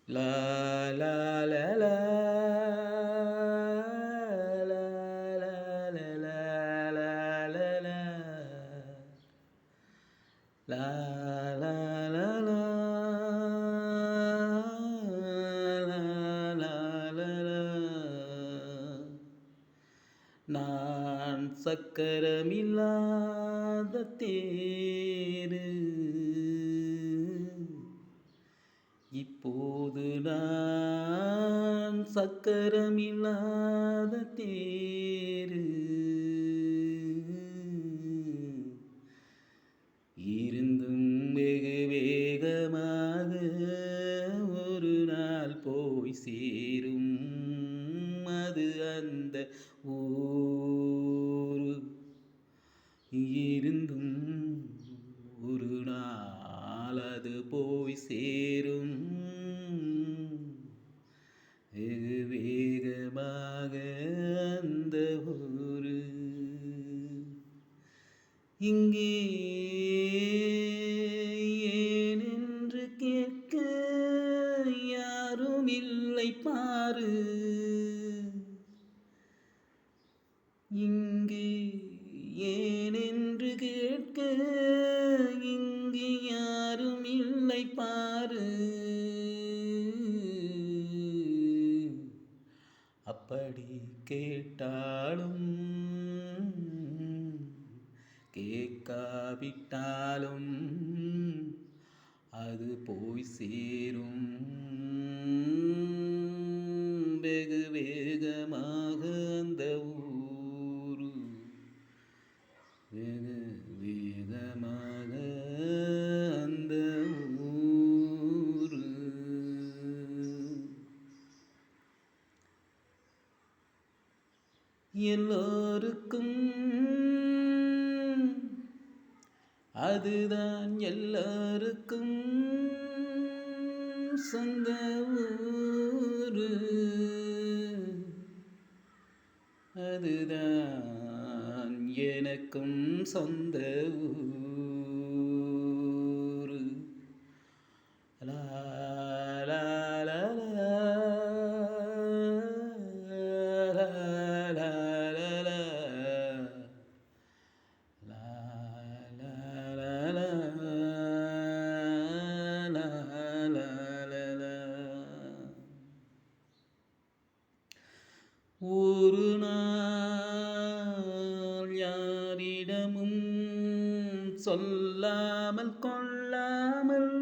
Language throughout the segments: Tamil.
லா லா லா லா லா லா லா லா லா லா லா லா லா லா லா லா லா லா. நான் சக்கரமில்லாத தேரு, இப்போது நான் சக்கரமில்லாத தேரு. இருந்தும் வெகு வேகமாக ஒரு நாள் போய் சேரும், அது அந்த ஊரு. இருந்தும் ஒரு நாள் அது போய் சேரும், வெகு வேகமாக அந்த ஊரு. இங்கே ஏனென்று கேட்க யாரும் இல்லை பாரு, இங்கே ஏனென்று கேட்க இங்கே யாரும் இல்லை பாரு. அப்படி கேட்டாலும் கேட்காவிட்டாலும் அது போய் சேரும், வெகு வேகமாக அந்த ஊரு. வெகு வேகமாக அந்த ஊரு. எல்லோருக்கும் அதுதான் எல்லாருக்கும் சொந்த ஊரு, அதுதான் எனக்கும் சொந்த ஊரு. லா லா லா லா லா லா லா லா லா லா லா லா லா லா. ஒரு நாள் யாரிடமும் சொல்லாமல் கொள்ளாமல்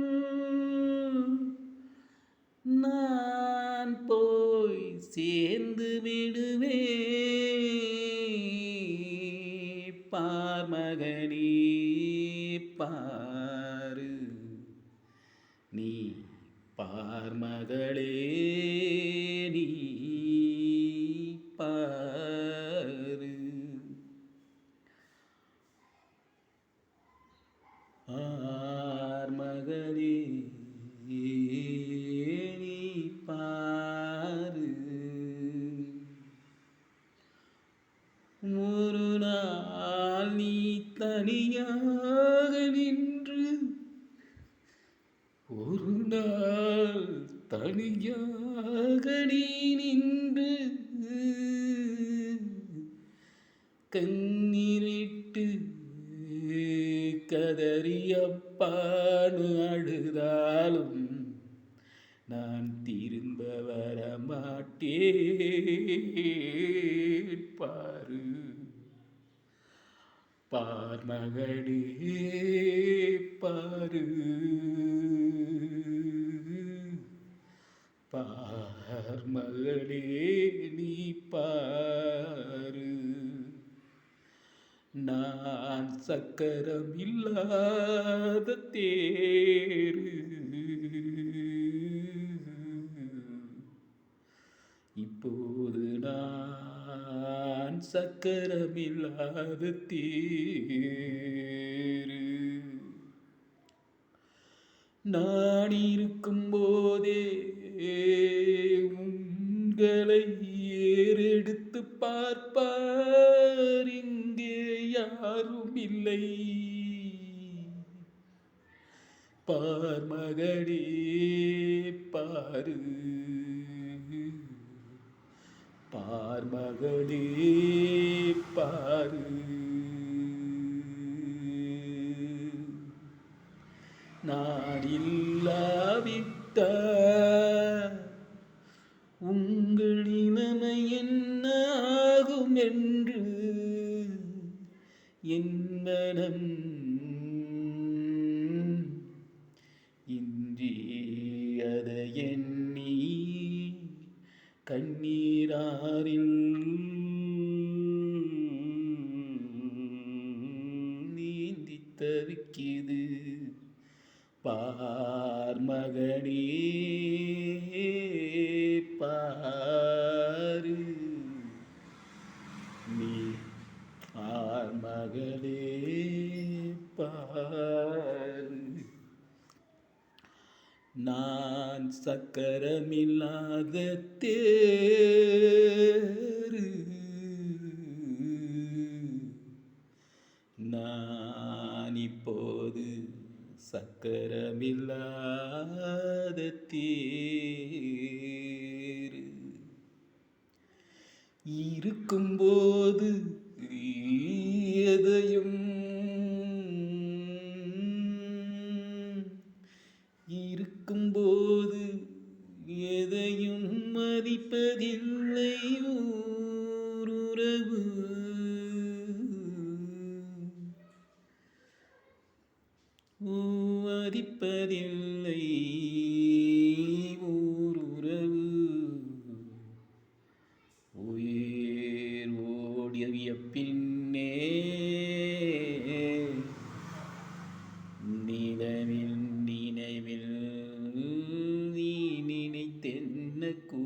நான் போய் சேர்ந்து விடுவே. பார் மகனே பாரு, நீ பார் மகளே நீ பாரு. ஆர் மகளே நீ பாரு. ஒரு நாள் நீ தனியாக நின்று, ஒரு நாள் தனியாக நீ நின்று கண்ணீரிட்டு கதறியப்பான்னு அழுதாலும் நான் திரும்ப வர மாட்டேன் பாரு. பார் மகளே பாரு, பார் மகளே நீ பாரு. நான் சக்கரம் இல்லாத தேரு, இப்போது நான் சக்கரமில்லாத தேரு. நான் இருக்கும் போதே உங்களை ஏறெடுத்து பார்ப்பார், இங்கே யாரும் இல்லை. பார் மகளே பாரு பார்மகளே பாரு நான் இல்லாவிட்ட உங்கள் நிலைமை என்ன ஆகும் என்று என் மனம் இன்றி அதை எண்ணி கண்ணீராரில் நீந்தி தவிக்கிது பார்மகனே பாரு நீ பார்மகளே பாரு நான் சக்கரமில்லாத தேரு நான் இப்போது சக்கரமில்லாத தேரு இருக்கும்போது எதையும் இருக்கும்போது எதையும் மதிப்பதில்லை ஊருறவு மதிப்பதில்லை ஊருறவு உயிர் ஓடிய பின்னே நினைவில் நீ நினைத்தென்ன கூ